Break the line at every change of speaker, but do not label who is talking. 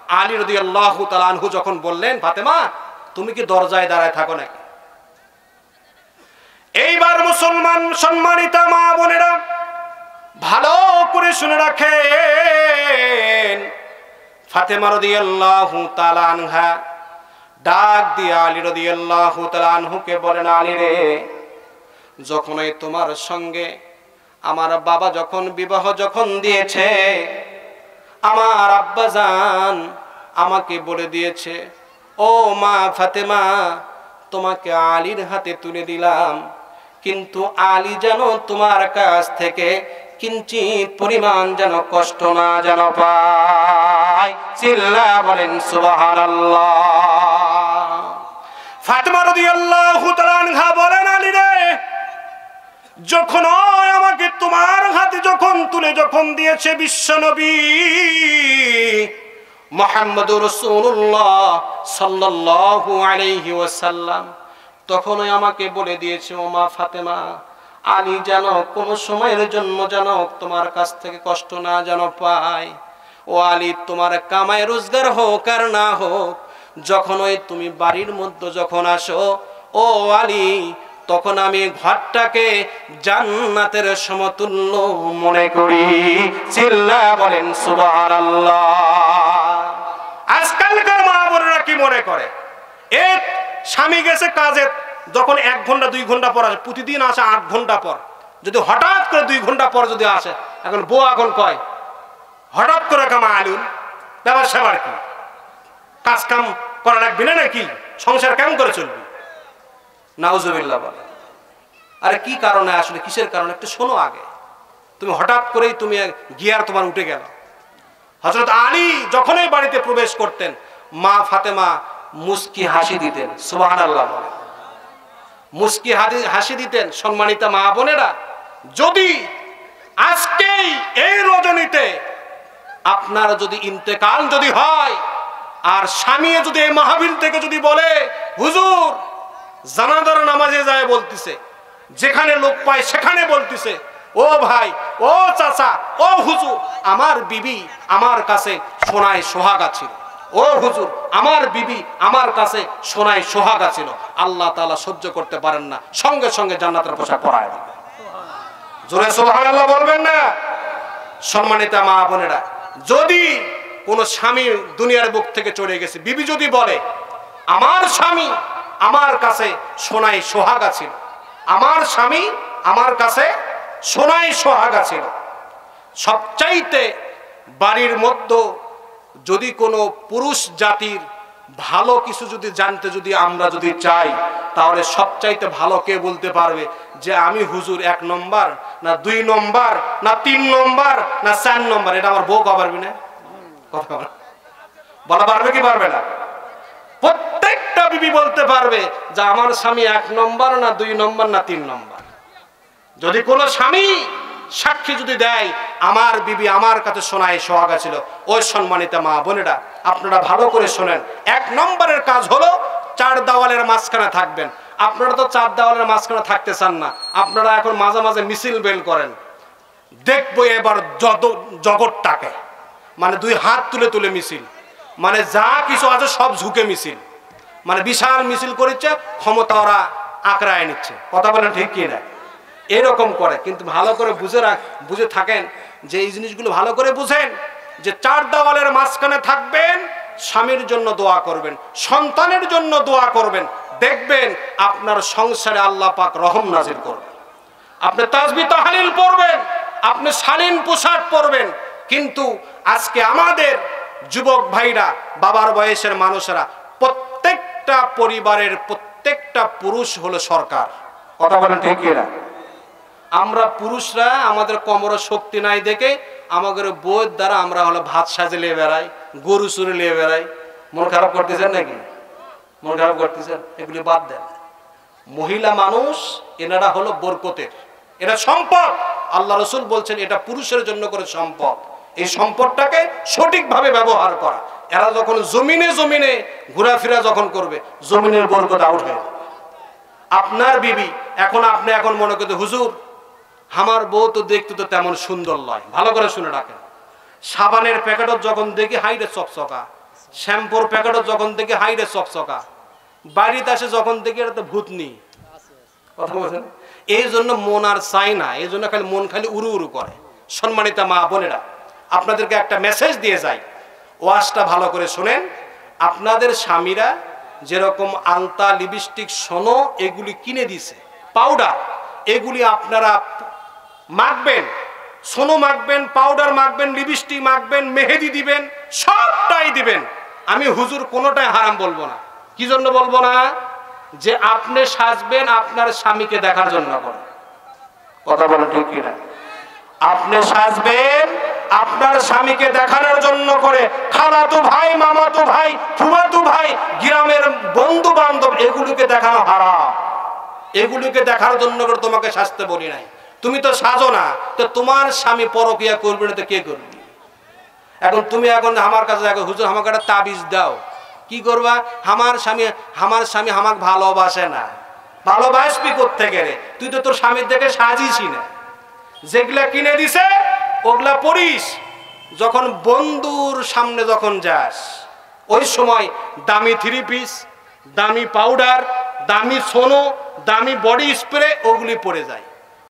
আলী রাদিয়াল্লাহু তাআলা আনহু যখন বললেন, ফাতেমা তুমি কি দরজায় দাঁড়ায় থাকো নাকি? এইবার মুসলমান সম্মানিতা মা বোনেরা ভালো করে শুনে রাখেন, ফাতেমা রাদিয়াল্লাহু তাআলা আনহা ডাক দিয়ে আলী রাদিয়াল্লাহু তাআলা আনহুকে বলেন, আলী রে, যখনই তোমার সঙ্গে আমার বাবা যখন বিবাহ যখন দিয়েছে, আমার আব্বাজান আমাকে বলে দিয়েছে, ও মা ফাতেমা তোমাকে আলীর হাতে তুলে দিলাম, কিন্তু আলী যেন তোমার কাছ থেকে কিঞ্চিত পরিমাণ যেন কষ্ট না যেন পায়। চিল্লা বলেন সুবহানাল্লাহ। ফাতেমা রাদিয়াল্লাহু তাআলা আনহা বলেন, আলী রে, যখন আমাকে তোমার হাতে যখন তুলে যখন দিয়েছে বিশ্বনবী মুহাম্মদুর রাসূলুল্লাহ সাল্লাল্লাহু আলাইহি ওয়াসাল্লাম, তখনই আমাকে বলে দিয়েছে, ও মা ফাতেমা, আলী যেন কোন সময়ের জন্য যেন তোমার কাছ থেকে কষ্ট না যেন পায়। ও আলী, তোমার কামাই রোজগার হোক আর না হোক, যখনই তুমি বাড়ির মধ্যে যখন আসো, ও আলী, তখন আমি ঘরটাকে জান্নাতের সমতুল্য মনে করি। চিল্লা বলেন সুবহানাল্লাহ। আজকালকার মা বোনেরা কি মনে করে, এক স্বামী গেছে কাজে, যখন 1 ঘন্টা 2 ঘন্টা পর আসে, প্রতিদিন আসে 8 ঘন্টা পর, যদি হঠাৎ করে 2 ঘন্টা পর যদি আসে, এখন বউ এখন কয় হঠাৎ করে কামা আলুন ব্যাপার সেবার কি, কাজ কাম করা লাগবে না নাকি, সংসার কেমন করে চলবে? নাউজুবিল্লাহ বলে। আরে কি কারণে আসলে, কিসের কারণে একটু শোনো আগে। তুমি হঠাৎ করেই তুমি গিয়ার তোমার উঠে গেল। হযরত আলী যখনই বাড়িতে প্রবেশ করতেন, মা ফাতেমা মুস্কি হাসি দিতেন। সুবহানাল্লাহ বলে। মুস্কি হাসি দিতেন। সম্মানিতা মা বোনেরা, যদি আজকেই এই রজনীতে আপনার যদি ইন্তেকাল যদি হয়, আর স্বামী যদি এই মাহফিল থেকে যদি বলে, হুজুর জানাজার নামাজে যায় বলতেছে, যেখানে লোক পায় সেখানে বলতেছে, ও ভাই, ও চাচা, ও হুজুর, আমার বিবি আমার কাছে সোনায় সোহাগা ছিল, ও হুজুর আমার বিবি আমার কাছে সোনায় সোহাগা ছিল, আল্লাহ তাআলা সহ্য করতে পারেন না, সঙ্গে সঙ্গে জান্নাতের পোশাক পরায় দিবেন। জোরে সুবহানাল্লাহ বলবেন না? সম্মানিতা মা বোনেরা, যদি কোন স্বামী দুনিয়ার বুক থেকে চলে গেছে, বিবি যদি বলে, আমার স্বামী আমার কাছে সোনায় সোহাগা ছিল, আমার স্বামী আমার কাছে সোনায় সোহাগা ছিল। সবচাইতে বাড়ির মধ্যে যদি কোনো পুরুষ জাতির ভালো কিছু যদি জানতে যদি আমরা যদি চাই, তাহলে সবচাইতে ভালো কে বলতে পারবে যে আমি হুজুর 1 নম্বর না 2 নম্বর না 3 নম্বর না 4 নম্বর, এটা আমার বউ কবার না? কথা বলা পারবে কি পারবে না? প্রত্যেকটা বিবি বলতে পারবে যে আমার স্বামী 1 নম্বর না 2 নম্বর না 3 নম্বর। যদি কোনো স্বামী সাক্ষী যদি দেয় আমার বিবি আমার কাছে সোনায় সোহাগা ছিল, ওই সম্মানিতা মা বোনেরা আপনারা ভালো করে শোনেন। 1 নম্বরের কাজ হলো 4 দেওয়ালের মাঝখানে থাকবেন। আপনারা তো 4 দেওয়ালের মাঝখানে থাকতে চান না, আপনারা এখন মাঝে মাঝে মিছিল বের করেন। দেখবো এবার জগৎটাকে, মানে 2 হাত তুলে তুলে মিছিল, মানে যা কিছু আছে সব ঝুঁকে মিছিল, মানে বিশাল মিছিল করেছে, ক্ষমতা ওরা আঁকড়ায় নিচ্ছে। কথা বলেন ঠিক কি না? এরকম করে। কিন্তু ভালো করে বুঝে থাকেন যে এই জিনিসগুলো ভালো করে বুঝেন যে 4 দেওয়ালের মাঝখানে থাকবেন, স্বামীর জন্য দোয়া করবেন, সন্তানের জন্য দোয়া করবেন, দেখবেন আপনার সংসারে আল্লাহ পাক রহম নাজিল করবেন। আপনি তাসবিহ তাহলিল পড়বেন, আপনি শালীন পোশাক পরবেন। কিন্তু আজকে আমাদের যুবক ভাইরা, বাবার বয়সের মানুষেরা, প্রত্যেকটা পরিবারের প্রত্যেকটা পুরুষ হলো সরকার। কথা বলেন ঠিক কি না? আমরা পুরুষরা আমাদের কোমরে শক্তি নাই দেখে আমাদের বউয়ের দ্বারা আমরা হলো ভাত সাজে নিয়ে বেড়াই, গরু চুরি নিয়ে বেড়াই। মন খারাপ করতেছেন নাকি? মন খারাপ করতেছেন? এগুলি বাদ দেন। মহিলা মানুষ এনারা হলো বরকতের, এরা সম্পদ। আল্লাহ রসুল বলছেন এটা পুরুষের জন্য করে সম্পদ। এই সম্পদটাকে সঠিকভাবে ব্যবহার করা। এরা যখন জমিনে জমিনে ঘোরাফেরা যখন করবে, জমিনের বরকত আউট হয়ে যাবে। আপনার বিবি এখন আপনি এখন মনে করতে, হুজুর আমার বউ তো দেখতে তো তেমন সুন্দর নয়। ভালো করে শুনে রাখেন, সাবানের প্যাকেটত যখন দেখি হাইরে চকচকা, শ্যাম্পুর প্যাকেটও যখন থেকে হাইরে চকচকা, বাড়িতে আসে যখন থেকে এটা তো ভূতনি। কথা বলছেন? এই জন্য মন আর চাই না, এই জন্য খালি মন খালি উড়ু উড়ু করে। সম্মানিত মা বোনেরা, আপনাদেরকে একটা মেসেজ দিয়ে যাই, ওয়াজটা ভালো করে শোনেন। আপনাদের স্বামীরা যেরকম আলতা, লিপস্টিক, সোনো এগুলি কিনে দিছে, পাউডার, এগুলি আপনারা মাখবেন, সোনো মাখবেন, পাউডার মাখবেন, লিপস্টিক মাখবেন, মেহেদি দিবেন, সবটাই দিবেন। আমি হুজুর কোনোটাই হারাম বলবো না। কি জন্য বলবো না? যে আপনি সাজবেন আপনার স্বামীকে দেখার জন্য করে। কথা বলে ঠিক কিনা? আপনি সাজবেন আপনার স্বামীকে দেখানোর জন্য করে। খালাতো ভাই, মামাতো ভাই, ফুফাতো ভাই, গ্রামের বন্ধু বান্ধব, এগুলোকে দেখানো হারাম। এগুলোকে দেখার জন্য করে তোমাকে সাজতে বলি নাই। তুমি তো সাজো না, তো তোমার স্বামী পরকিয়া করবে না তো কে করবে? এখন তুমি এখন আমার কাছে দেখো, হুজুর আমাকে একটা তাবিজ দাও। কি করবা? আমার স্বামী আমাকে ভালোবাসে না। ভালোবাসবি কোত্থেকে রে? তুই তো তোর স্বামীর দেখে সাজিসি না। যেগুলা কিনে দিছে ওগুলা পরিস। যখন বন্ধুর সামনে যখন যাস, ওই সময় দামি 3 পিস, দামি পাউডার, দামি সোনো, দামি বডি স্প্রে ওগুলি পরে যায়।